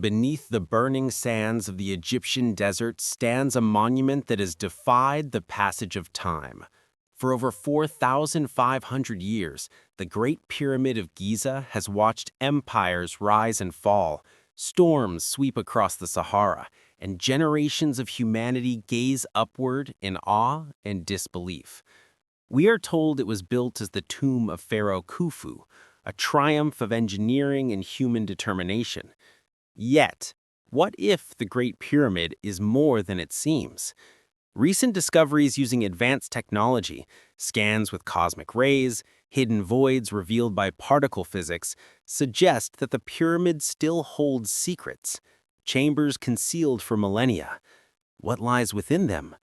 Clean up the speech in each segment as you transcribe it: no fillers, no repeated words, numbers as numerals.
Beneath the burning sands of the Egyptian desert stands a monument that has defied the passage of time. For over 4,500 years, the Great Pyramid of Giza has watched empires rise and fall, storms sweep across the Sahara, and generations of humanity gaze upward in awe and disbelief. We are told it was built as the tomb of Pharaoh Khufu, a triumph of engineering and human determination. Yet, what if the Great Pyramid is more than it seems? Recent discoveries using advanced technology, scans with cosmic rays, hidden voids revealed by particle physics, suggest that the pyramid still holds secrets, chambers concealed for millennia. What lies within them?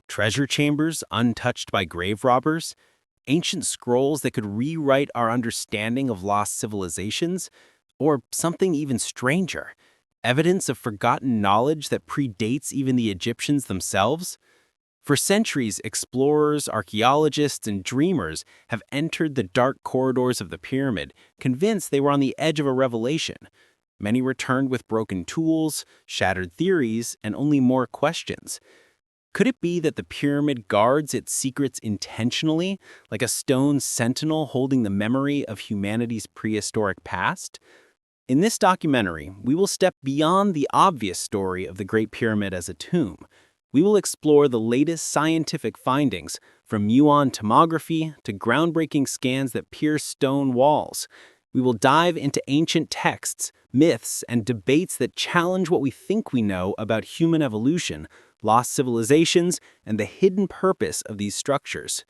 Treasure chambers untouched by grave robbers? Ancient scrolls that could rewrite our understanding of lost civilizations? Or something even stranger, evidence of forgotten knowledge that predates even the Egyptians themselves? For centuries, explorers, archaeologists, and dreamers have entered the dark corridors of the pyramid, convinced they were on the edge of a revelation. Many returned with broken tools, shattered theories, and only more questions. Could it be that the pyramid guards its secrets intentionally, like a stone sentinel holding the memory of humanity's prehistoric past? In this documentary, we will step beyond the obvious story of the Great Pyramid as a tomb. We will explore the latest scientific findings, from muon tomography to groundbreaking scans that pierce stone walls. We will dive into ancient texts, myths, and debates that challenge what we think we know about human evolution, lost civilizations, and the hidden purpose of these structures.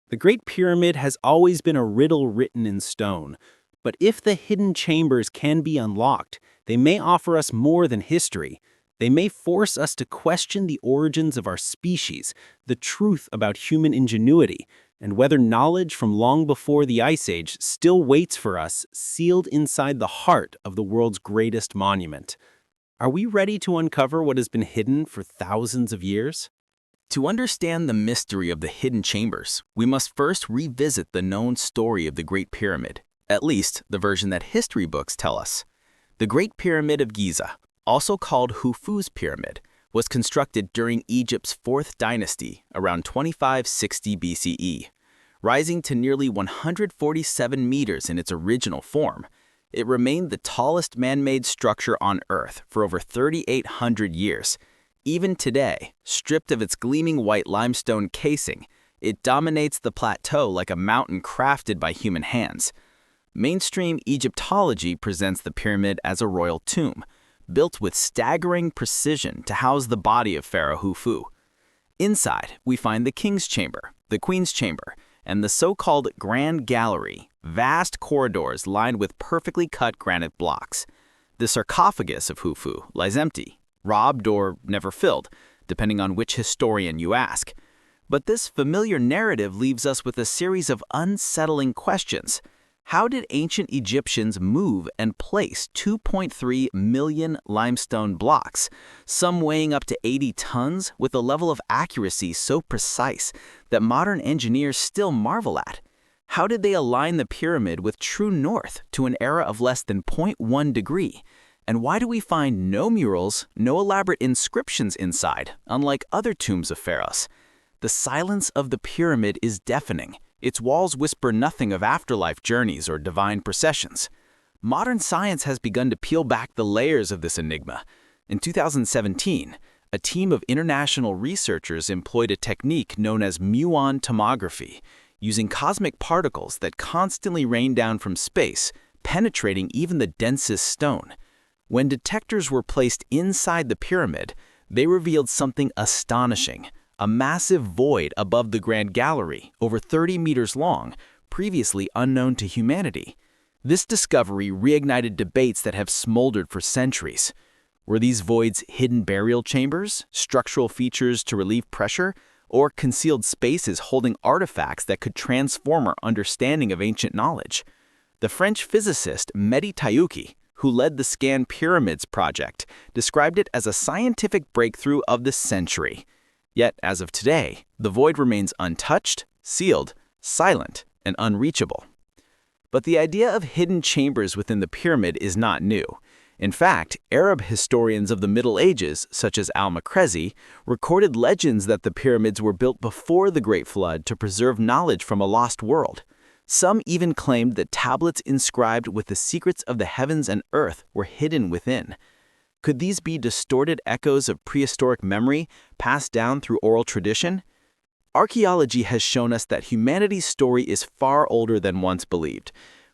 The Great Pyramid has always been a riddle written in stone. But if the hidden chambers can be unlocked, they may offer us more than history. They may force us to question the origins of our species, the truth about human ingenuity, and whether knowledge from long before the Ice Age still waits for us, sealed inside the heart of the world's greatest monument. Are we ready to uncover what has been hidden for thousands of years? To understand the mystery of the hidden chambers, we must first revisit the known story of the Great Pyramid. At least the version that history books tell us. The Great Pyramid of Giza, also called Khufu's Pyramid, was constructed during Egypt's 4th dynasty around 2560 BCE. Rising to nearly 147 meters in its original form, it remained the tallest man-made structure on Earth for over 3,800 years. Even today, stripped of its gleaming white limestone casing, it dominates the plateau like a mountain crafted by human hands. Mainstream Egyptology presents the pyramid as a royal tomb, built with staggering precision to house the body of Pharaoh Khufu. Inside, we find the king's chamber, the queen's chamber, and the so-called Grand Gallery, vast corridors lined with perfectly cut granite blocks. The sarcophagus of Khufu lies empty, robbed or never filled, depending on which historian you ask. But this familiar narrative leaves us with a series of unsettling questions. How did ancient Egyptians move and place 2.3 million limestone blocks, some weighing up to 80 tons, with a level of accuracy so precise that modern engineers still marvel at? How did they align the pyramid with true north to an era of less than 0.1 degree? And why do we find no murals, no elaborate inscriptions inside, unlike other tombs of pharaohs? The silence of the pyramid is deafening. Its walls whisper nothing of afterlife journeys or divine processions. Modern science has begun to peel back the layers of this enigma. In 2017, a team of international researchers employed a technique known as muon tomography, using cosmic particles that constantly rain down from space, penetrating even the densest stone. When detectors were placed inside the pyramid, they revealed something astonishing. A massive void above the Grand Gallery, over 30 meters long, previously unknown to humanity. This discovery reignited debates that have smoldered for centuries. Were these voids hidden burial chambers, structural features to relieve pressure, or concealed spaces holding artifacts that could transform our understanding of ancient knowledge? The French physicist Mehdi Tayouki, who led the Scan Pyramids project, described it as a scientific breakthrough of the century. Yet, as of today, the void remains untouched, sealed, silent, and unreachable. But the idea of hidden chambers within the pyramid is not new. In fact, Arab historians of the Middle Ages, such as al-Makrezi, recorded legends that the pyramids were built before the Great Flood to preserve knowledge from a lost world. Some even claimed that tablets inscribed with the secrets of the heavens and earth were hidden within. Could these be distorted echoes of prehistoric memory passed down through oral tradition? Archaeology has shown us that humanity's story is far older than once believed.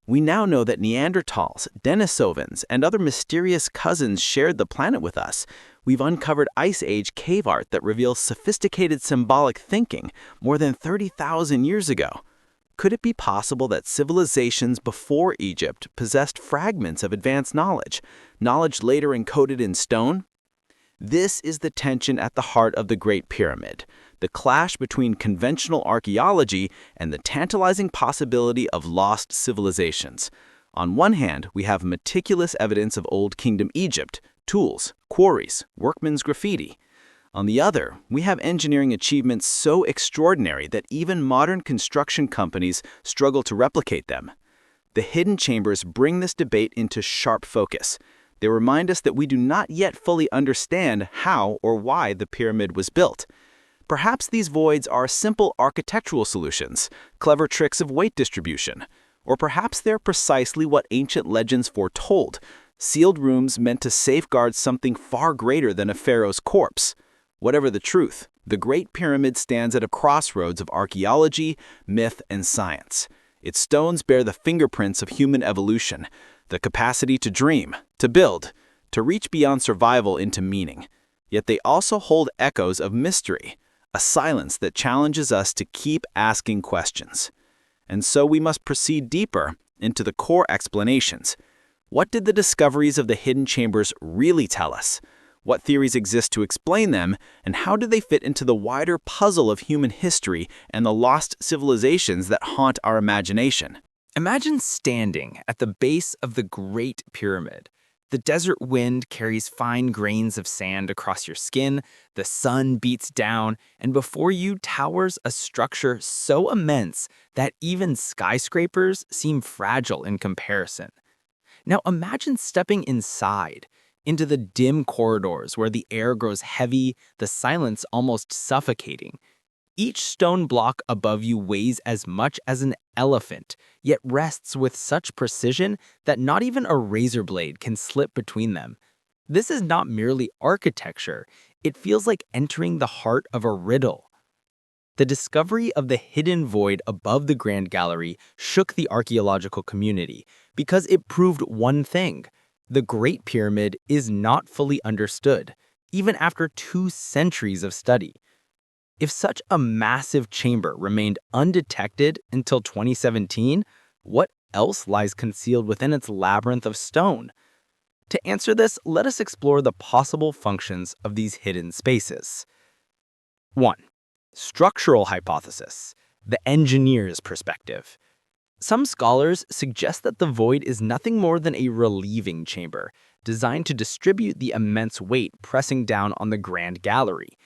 We now know that Neanderthals, Denisovans, and other mysterious cousins shared the planet with us. We've uncovered Ice Age cave art that reveals sophisticated symbolic thinking more than 30,000 years ago. Could it be possible that civilizations before Egypt possessed fragments of advanced knowledge later encoded in stone? This is the tension at the heart of the Great Pyramid, the clash between conventional archaeology and the tantalizing possibility of lost civilizations. On one hand, we have meticulous evidence of Old Kingdom Egypt, tools, quarries, workmen's graffiti. On the other, we have engineering achievements so extraordinary that even modern construction companies struggle to replicate them. The hidden chambers bring this debate into sharp focus. They remind us that we do not yet fully understand how or why the pyramid was built. Perhaps these voids are simple architectural solutions, clever tricks of weight distribution, or perhaps they're precisely what ancient legends foretold, sealed rooms meant to safeguard something far greater than a pharaoh's corpse. Whatever the truth, the Great Pyramid stands at a crossroads of archaeology, myth, and science. Its stones bear the fingerprints of human evolution, the capacity to dream, to build, to reach beyond survival into meaning. Yet they also hold echoes of mystery, a silence that challenges us to keep asking questions. And so we must proceed deeper into the core explanations. What did the discoveries of the hidden chambers really tell us? What theories exist to explain them, and how do they fit into the wider puzzle of human history and the lost civilizations that haunt our imagination? Imagine standing at the base of the Great Pyramid. The desert wind carries fine grains of sand across your skin, the sun beats down, and before you towers a structure so immense that even skyscrapers seem fragile in comparison. Now imagine stepping inside, into the dim corridors where the air grows heavy, the silence almost suffocating. Each stone block above you weighs as much as an elephant, yet rests with such precision that not even a razor blade can slip between them. This is not merely architecture, it feels like entering the heart of a riddle. The discovery of the hidden void above the Grand Gallery shook the archaeological community because it proved one thing: the Great Pyramid is not fully understood, even after 2 centuries of study. If such a massive chamber remained undetected until 2017, what else lies concealed within its labyrinth of stone? To answer this, let us explore the possible functions of these hidden spaces. 1. Structural hypothesis, the engineer's perspective. Some scholars suggest that the void is nothing more than a relieving chamber, designed to distribute the immense weight pressing down on the Grand Gallery.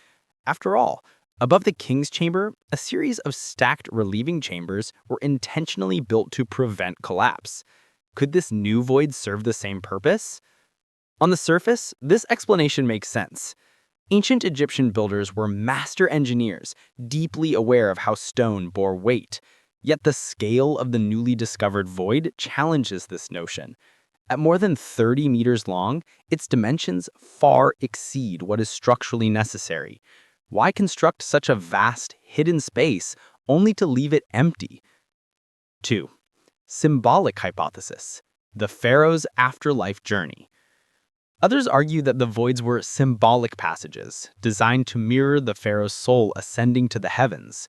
After all, above the King's Chamber, a series of stacked relieving chambers were intentionally built to prevent collapse. Could this new void serve the same purpose? On the surface, this explanation makes sense. Ancient Egyptian builders were master engineers, deeply aware of how stone bore weight. Yet the scale of the newly discovered void challenges this notion. At more than 30 meters long, its dimensions far exceed what is structurally necessary. Why construct such a vast, hidden space only to leave it empty? 2. Symbolic hypothesis, the pharaoh's afterlife journey. Others argue that the voids were symbolic passages, designed to mirror the pharaoh's soul ascending to the heavens.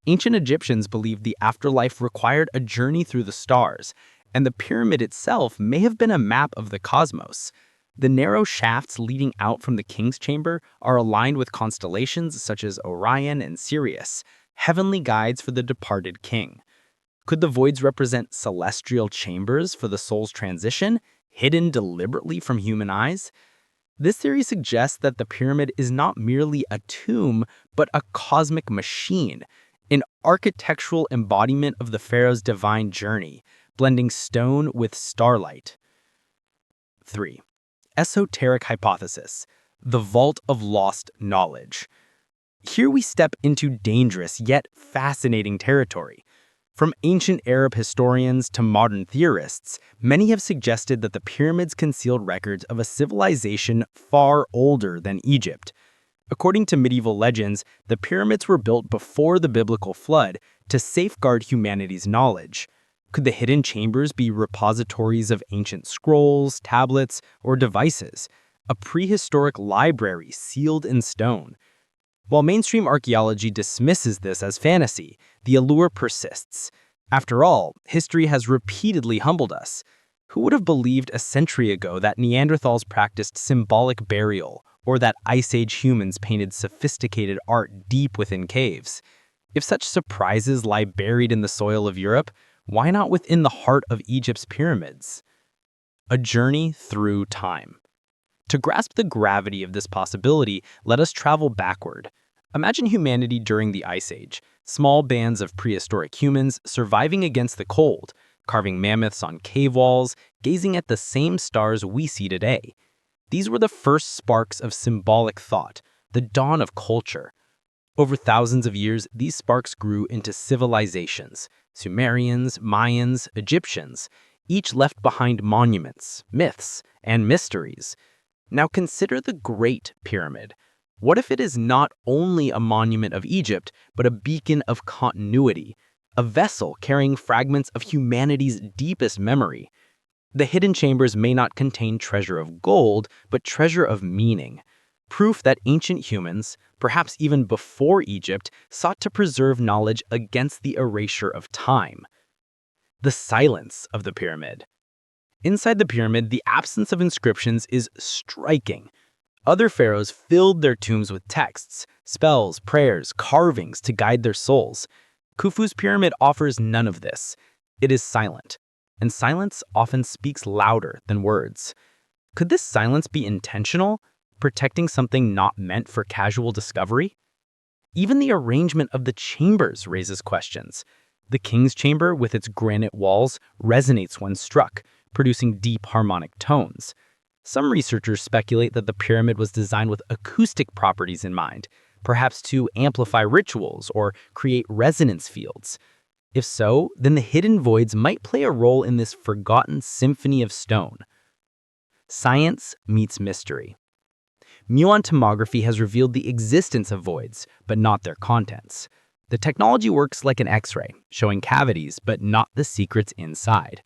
Ancient Egyptians believed the afterlife required a journey through the stars, and the pyramid itself may have been a map of the cosmos. The narrow shafts leading out from the king's chamber are aligned with constellations such as Orion and Sirius, heavenly guides for the departed king. Could the voids represent celestial chambers for the soul's transition, hidden deliberately from human eyes? This theory suggests that the pyramid is not merely a tomb, but a cosmic machine, an architectural embodiment of the pharaoh's divine journey, blending stone with starlight. 3. esoteric hypothesis, the vault of lost knowledge. Here we step into dangerous yet fascinating territory. From ancient Arab historians to modern theorists, many have suggested that the pyramids concealed records of a civilization far older than Egypt. According to medieval legends, the pyramids were built before the biblical flood to safeguard humanity's knowledge. Could the hidden chambers be repositories of ancient scrolls, tablets, or devices? A prehistoric library sealed in stone. While mainstream archaeology dismisses this as fantasy, the allure persists. After all, history has repeatedly humbled us. Who would have believed a century ago that Neanderthals practiced symbolic burial, or that Ice Age humans painted sophisticated art deep within caves? If such surprises lie buried in the soil of Europe, why not within the heart of Egypt's pyramids? A journey through time. To grasp the gravity of this possibility, let us travel backward. Imagine humanity during the Ice Age, small bands of prehistoric humans surviving against the cold, carving mammoths on cave walls, gazing at the same stars we see today. These were the first sparks of symbolic thought, the dawn of culture. Over thousands of years, these sparks grew into civilizations: Sumerians, Mayans, Egyptians, each left behind monuments, myths, and mysteries. Now consider the Great Pyramid. What if it is not only a monument of Egypt, but a beacon of continuity, a vessel carrying fragments of humanity's deepest memory? The hidden chambers may not contain treasure of gold, but treasure of meaning. Proof that ancient humans, perhaps even before Egypt, sought to preserve knowledge against the erasure of time. The silence of the pyramid. Inside the pyramid, the absence of inscriptions is striking. Other pharaohs filled their tombs with texts, spells, prayers, carvings to guide their souls. Khufu's pyramid offers none of this. It is silent, and silence often speaks louder than words. Could this silence be intentional, protecting something not meant for casual discovery? Even the arrangement of the chambers raises questions. The king's chamber, with its granite walls, resonates when struck, producing deep harmonic tones. Some researchers speculate that the pyramid was designed with acoustic properties in mind, perhaps to amplify rituals or create resonance fields. If so, then the hidden voids might play a role in this forgotten symphony of stone. Science meets mystery. Muon tomography has revealed the existence of voids, but not their contents. The technology works like an X-ray, showing cavities, but not the secrets inside.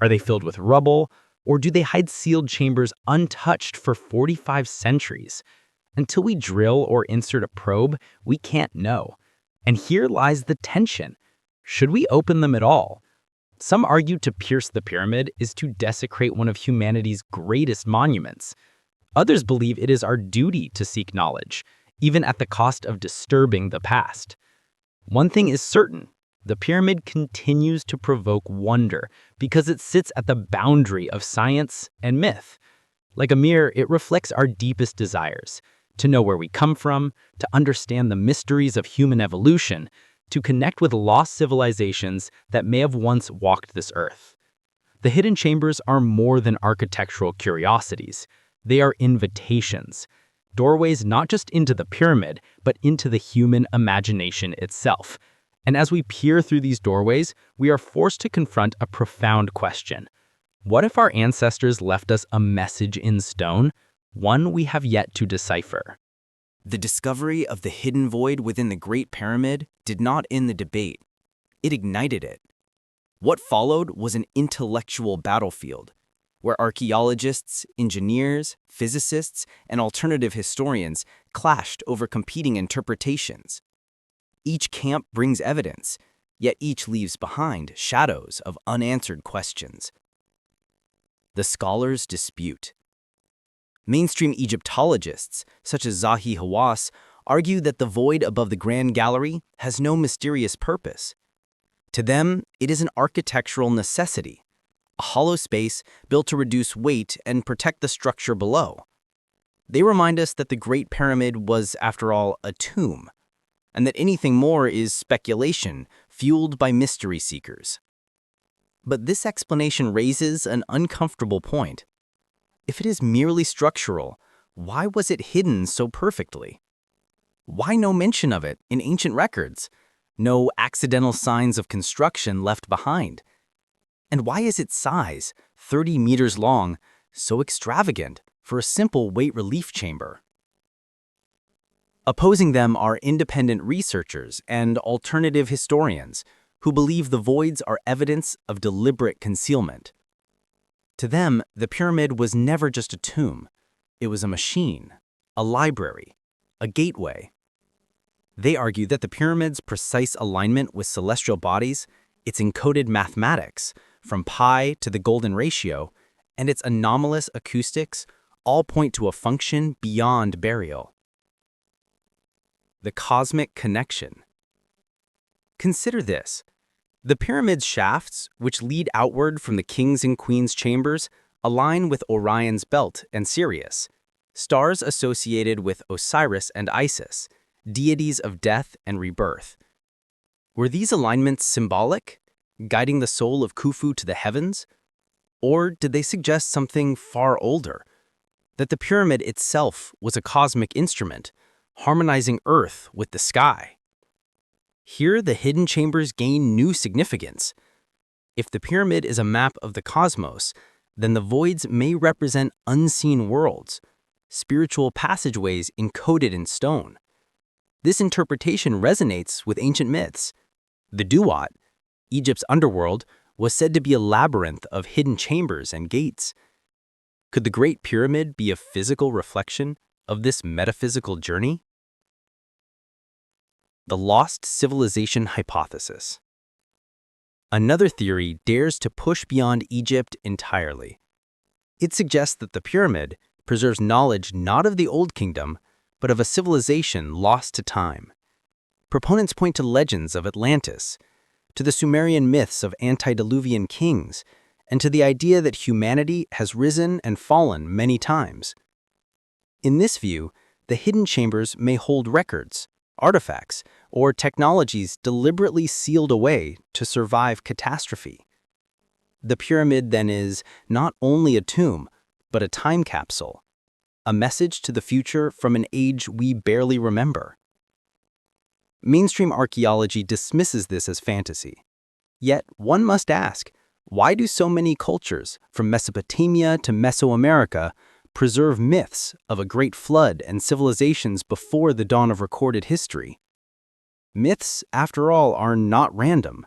Are they filled with rubble, or do they hide sealed chambers untouched for 45 centuries? Until we drill or insert a probe, we can't know. And here lies the tension. Should we open them at all? Some argue to pierce the pyramid is to desecrate one of humanity's greatest monuments. Others believe it is our duty to seek knowledge, even at the cost of disturbing the past. One thing is certain. The pyramid continues to provoke wonder because it sits at the boundary of science and myth. Like a mirror, it reflects our deepest desires: to know where we come from, to understand the mysteries of human evolution, to connect with lost civilizations that may have once walked this earth. The hidden chambers are more than architectural curiosities. They are invitations, doorways not just into the pyramid, but into the human imagination itself. And as we peer through these doorways, we are forced to confront a profound question. What if our ancestors left us a message in stone, one we have yet to decipher? The discovery of the hidden void within the Great Pyramid did not end the debate. It ignited it. What followed was an intellectual battlefield, where archaeologists, engineers, physicists, and alternative historians clashed over competing interpretations. Each camp brings evidence, yet each leaves behind shadows of unanswered questions. The scholars dispute. Mainstream Egyptologists, such as Zahi Hawass, argue that the void above the Grand Gallery has no mysterious purpose. To them, it is an architectural necessity, a hollow space built to reduce weight and protect the structure below. They remind us that the Great Pyramid was, after all, a tomb, and that anything more is speculation fueled by mystery seekers. But this explanation raises an uncomfortable point. If it is merely structural, why was it hidden so perfectly? Why no mention of it in ancient records? No accidental signs of construction left behind? And why is its size, 30 meters long, so extravagant for a simple weight relief chamber? Opposing them are independent researchers and alternative historians who believe the voids are evidence of deliberate concealment. To them, the pyramid was never just a tomb. It was a machine, a library, a gateway. They argue that the pyramid's precise alignment with celestial bodies, its encoded mathematics, from pi to the golden ratio, and its anomalous acoustics all point to a function beyond burial. The cosmic connection. Consider this. The pyramid's shafts, which lead outward from the king's and queen's chambers, align with Orion's belt and Sirius, stars associated with Osiris and Isis, deities of death and rebirth. Were these alignments symbolic, guiding the soul of Khufu to the heavens? Or did they suggest something far older, that the pyramid itself was a cosmic instrument, harmonizing Earth with the sky? Here, the hidden chambers gain new significance. If the pyramid is a map of the cosmos, then the voids may represent unseen worlds, spiritual passageways encoded in stone. This interpretation resonates with ancient myths. The Duat, Egypt's underworld, was said to be a labyrinth of hidden chambers and gates. Could the Great Pyramid be a physical reflection of this metaphysical journey? The lost civilization hypothesis. Another theory dares to push beyond Egypt entirely. It suggests that the pyramid preserves knowledge not of the Old Kingdom, but of a civilization lost to time. Proponents point to legends of Atlantis, to the Sumerian myths of antediluvian kings, and to the idea that humanity has risen and fallen many times. In this view, the hidden chambers may hold records, artifacts, or technologies deliberately sealed away to survive catastrophe. The pyramid, then, is not only a tomb, but a time capsule, a message to the future from an age we barely remember. Mainstream archaeology dismisses this as fantasy. Yet, one must ask, why do so many cultures, from Mesopotamia to Mesoamerica, preserve myths of a great flood and civilizations before the dawn of recorded history? Myths, after all, are not random.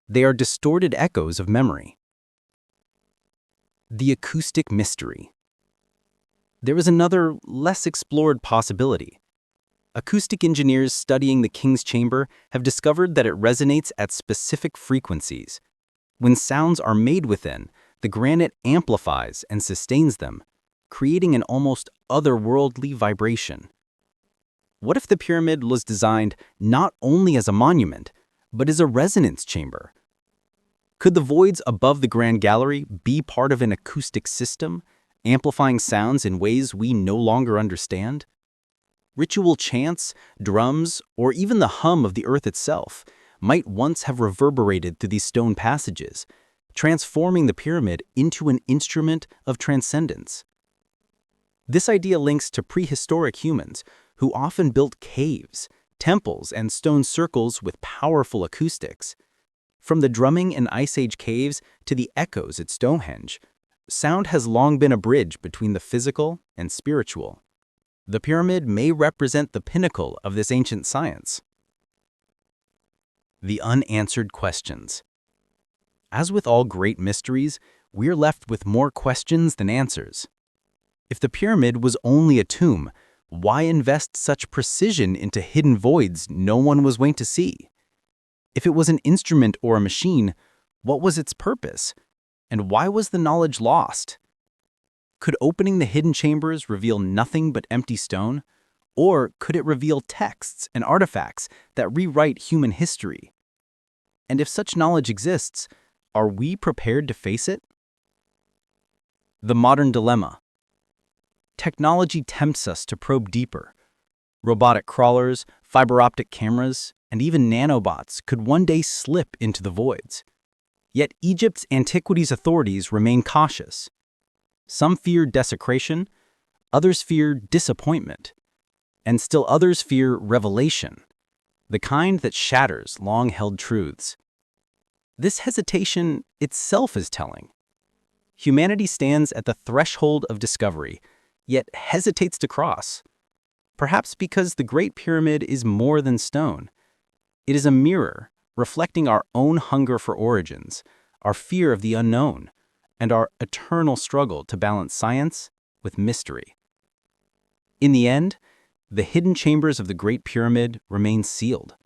They are distorted echoes of memory. The acoustic mystery. There is another, less explored possibility. Acoustic engineers studying the king's chamber have discovered that it resonates at specific frequencies. When sounds are made within, the granite amplifies and sustains them, creating an almost otherworldly vibration. What if the pyramid was designed not only as a monument, but as a resonance chamber? Could the voids above the Grand Gallery be part of an acoustic system, amplifying sounds in ways we no longer understand? Ritual chants, drums, or even the hum of the earth itself might once have reverberated through these stone passages, transforming the pyramid into an instrument of transcendence. This idea links to prehistoric humans who often built caves, temples, and stone circles with powerful acoustics. From the drumming in Ice Age caves to the echoes at Stonehenge, sound has long been a bridge between the physical and spiritual. The pyramid may represent the pinnacle of this ancient science. The unanswered questions. As with all great mysteries, we're left with more questions than answers. If the pyramid was only a tomb, why invest such precision into hidden voids no one was waiting to see? If it was an instrument or a machine, what was its purpose? And why was the knowledge lost? Could opening the hidden chambers reveal nothing but empty stone? Or could it reveal texts and artifacts that rewrite human history? And if such knowledge exists, are we prepared to face it? The modern dilemma. Technology tempts us to probe deeper. Robotic crawlers, fiber optic cameras, and even nanobots could one day slip into the voids. Yet Egypt's antiquities authorities remain cautious. Some fear desecration, others fear disappointment, and still others fear revelation, the kind that shatters long-held truths. This hesitation itself is telling. Humanity stands at the threshold of discovery, yet hesitates to cross. Perhaps because the Great Pyramid is more than stone. It is a mirror reflecting our own hunger for origins, our fear of the unknown, and our eternal struggle to balance science with mystery. In the end, the hidden chambers of the Great Pyramid remain sealed.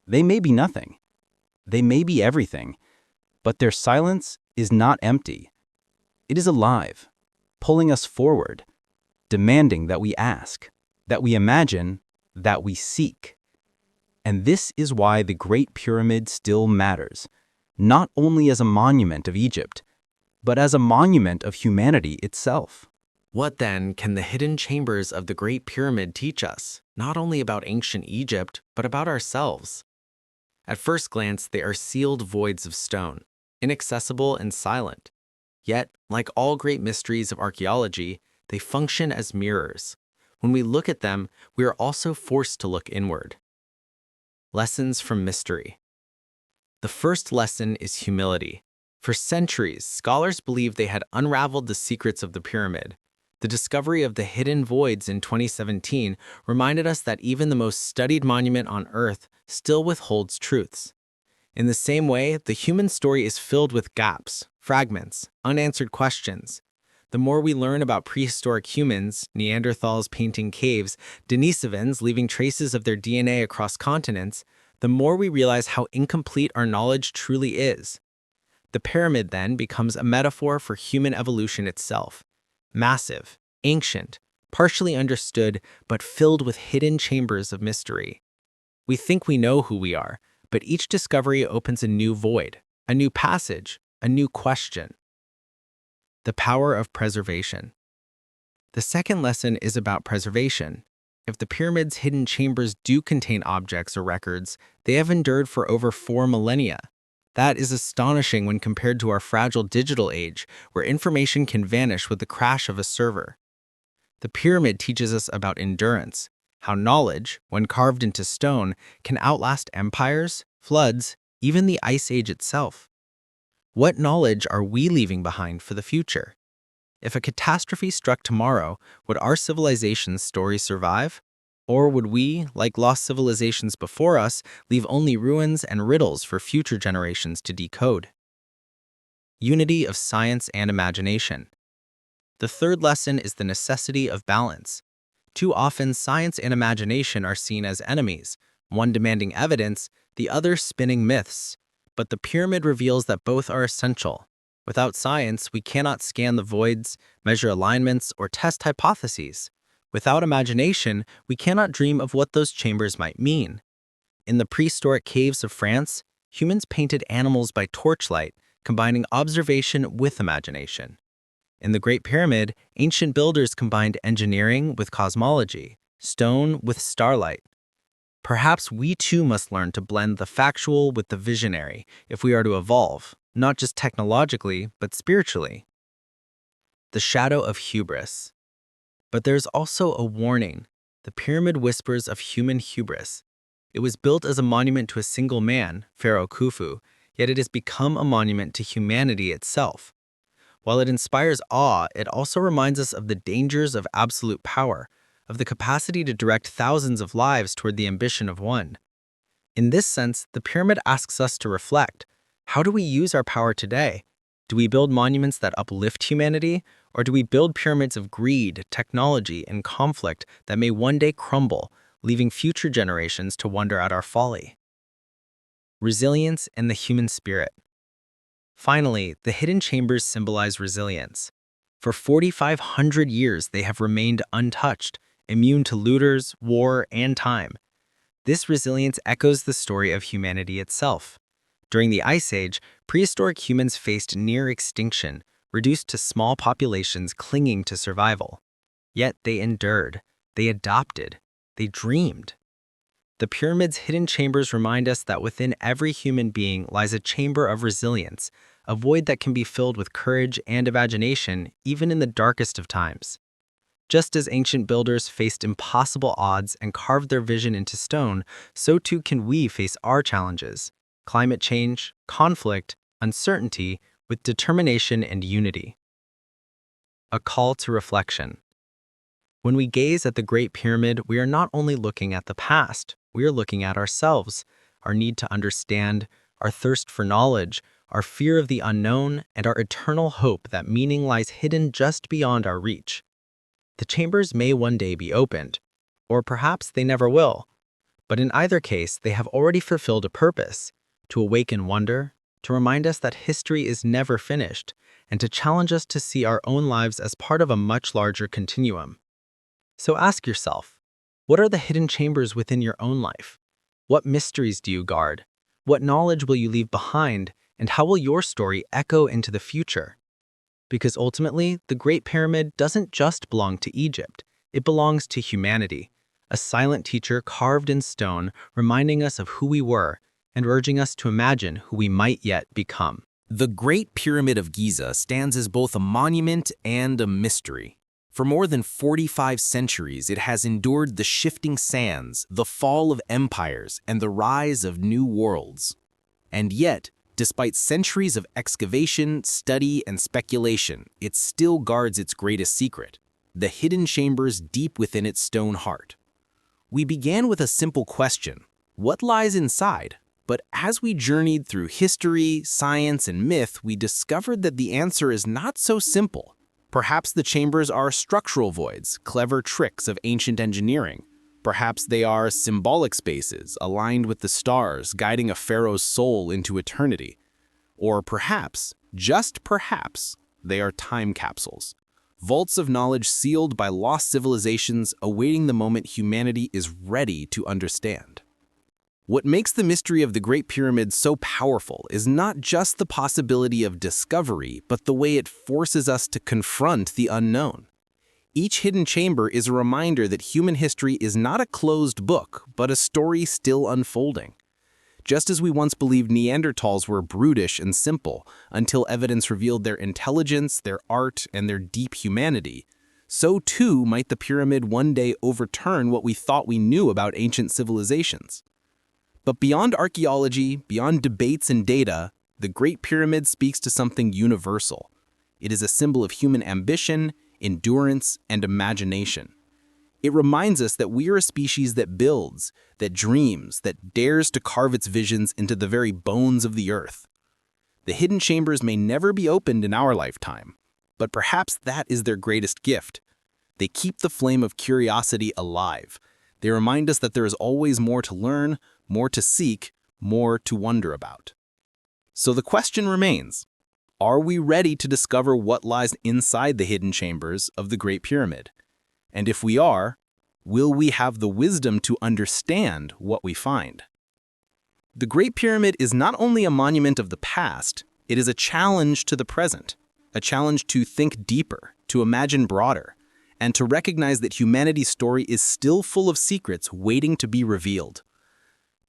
They may be nothing. They may be everything, but their silence is not empty. It is alive, pulling us forward, demanding that we ask, that we imagine, that we seek. And this is why the Great Pyramid still matters, not only as a monument of Egypt, but as a monument of humanity itself. What then can the hidden chambers of the Great Pyramid teach us, not only about ancient Egypt, but about ourselves? At first glance, they are sealed voids of stone, inaccessible and silent. Yet, like all great mysteries of archaeology, they function as mirrors. When we look at them, we are also forced to look inward. Lessons from mystery. The first lesson is humility. For centuries, scholars believed they had unraveled the secrets of the pyramid. The discovery of the hidden voids in 2017 reminded us that even the most studied monument on Earth still withholds truths. In the same way, the human story is filled with gaps, fragments, unanswered questions. The more we learn about prehistoric humans, Neanderthals painting caves, Denisovans leaving traces of their DNA across continents, the more we realize how incomplete our knowledge truly is. The pyramid, then, becomes a metaphor for human evolution itself. Massive, ancient, partially understood, but filled with hidden chambers of mystery. We think we know who we are, but each discovery opens a new void, a new passage, a new question. The power of preservation. The second lesson is about preservation. If the pyramid's hidden chambers do contain objects or records, they have endured for over 4 millennia. That is astonishing when compared to our fragile digital age, where information can vanish with the crash of a server. The pyramid teaches us about endurance, how knowledge, when carved into stone, can outlast empires, floods, even the Ice Age itself. What knowledge are we leaving behind for the future? If a catastrophe struck tomorrow, would our civilization's story survive? Or would we, like lost civilizations before us, leave only ruins and riddles for future generations to decode? Unity of science and imagination. The third lesson is the necessity of balance. Too often, science and imagination are seen as enemies, one demanding evidence, the other spinning myths. But the pyramid reveals that both are essential. Without science, we cannot scan the voids, measure alignments, or test hypotheses. Without imagination, we cannot dream of what those chambers might mean. In the prehistoric caves of France, humans painted animals by torchlight, combining observation with imagination. In the Great Pyramid, ancient builders combined engineering with cosmology, stone with starlight. Perhaps we too must learn to blend the factual with the visionary if we are to evolve, not just technologically, but spiritually. The shadow of hubris. But there's also a warning. The pyramid whispers of human hubris. It was built as a monument to a single man, Pharaoh Khufu, yet it has become a monument to humanity itself. While it inspires awe, it also reminds us of the dangers of absolute power, of the capacity to direct thousands of lives toward the ambition of one. In this sense, the pyramid asks us to reflect. How do we use our power today? Do we build monuments that uplift humanity, or do we build pyramids of greed, technology, and conflict that may one day crumble, leaving future generations to wonder at our folly? Resilience and the human spirit. Finally, the hidden chambers symbolize resilience. For 4,500 years, they have remained untouched, immune to looters, war, and time. This resilience echoes the story of humanity itself. During the Ice Age, prehistoric humans faced near extinction, reduced to small populations clinging to survival. Yet they endured, they adopted, they dreamed. The pyramid's hidden chambers remind us that within every human being lies a chamber of resilience, a void that can be filled with courage and imagination even in the darkest of times. Just as ancient builders faced impossible odds and carved their vision into stone, so too can we face our challenges: climate change, conflict, uncertainty, with determination and unity. A call to reflection. When we gaze at the Great Pyramid, we are not only looking at the past, we are looking at ourselves, our need to understand, our thirst for knowledge, our fear of the unknown, and our eternal hope that meaning lies hidden just beyond our reach. The chambers may one day be opened, or perhaps they never will. But in either case, they have already fulfilled a purpose: to awaken wonder, to remind us that history is never finished, and to challenge us to see our own lives as part of a much larger continuum. So ask yourself, what are the hidden chambers within your own life? What mysteries do you guard? What knowledge will you leave behind, and how will your story echo into the future? Because ultimately, the Great Pyramid doesn't just belong to Egypt, it belongs to humanity, a silent teacher carved in stone, reminding us of who we were and urging us to imagine who we might yet become. The Great Pyramid of Giza stands as both a monument and a mystery. For more than 45 centuries, it has endured the shifting sands, the fall of empires, and the rise of new worlds. And yet, despite centuries of excavation, study, and speculation, it still guards its greatest secret: the hidden chambers deep within its stone heart. We began with a simple question: what lies inside? But as we journeyed through history, science, and myth, we discovered that the answer is not so simple. Perhaps the chambers are structural voids, clever tricks of ancient engineering. Perhaps they are symbolic spaces, aligned with the stars, guiding a pharaoh's soul into eternity. Or perhaps, just perhaps, they are time capsules, vaults of knowledge sealed by lost civilizations awaiting the moment humanity is ready to understand. What makes the mystery of the Great Pyramid so powerful is not just the possibility of discovery, but the way it forces us to confront the unknown. Each hidden chamber is a reminder that human history is not a closed book, but a story still unfolding. Just as we once believed Neanderthals were brutish and simple until evidence revealed their intelligence, their art, and their deep humanity, so too might the pyramid one day overturn what we thought we knew about ancient civilizations. But beyond archaeology, beyond debates and data, the Great Pyramid speaks to something universal. It is a symbol of human ambition, endurance, and imagination. It reminds us that we are a species that builds, that dreams, that dares to carve its visions into the very bones of the earth. The hidden chambers may never be opened in our lifetime, but perhaps that is their greatest gift. They keep the flame of curiosity alive. They remind us that there is always more to learn, more to seek, more to wonder about. So the question remains: are we ready to discover what lies inside the hidden chambers of the Great Pyramid? And if we are, will we have the wisdom to understand what we find? The Great Pyramid is not only a monument of the past, it is a challenge to the present, a challenge to think deeper, to imagine broader, and to recognize that humanity's story is still full of secrets waiting to be revealed.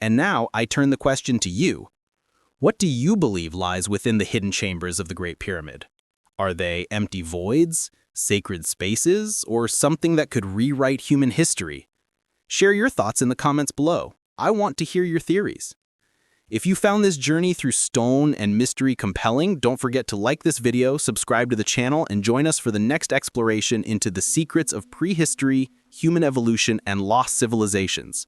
And now I turn the question to you. What do you believe lies within the hidden chambers of the Great Pyramid? Are they empty voids, sacred spaces, or something that could rewrite human history? Share your thoughts in the comments below. I want to hear your theories. If you found this journey through stone and mystery compelling, don't forget to like this video, subscribe to the channel, and join us for the next exploration into the secrets of prehistory, human evolution, and lost civilizations.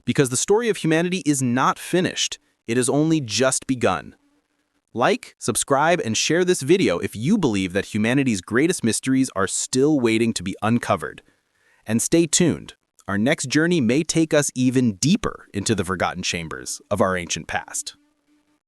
Because the story of humanity is not finished, it has only just begun. Like, subscribe, and share this video if you believe that humanity's greatest mysteries are still waiting to be uncovered. And stay tuned. Our next journey may take us even deeper into the forgotten chambers of our ancient past.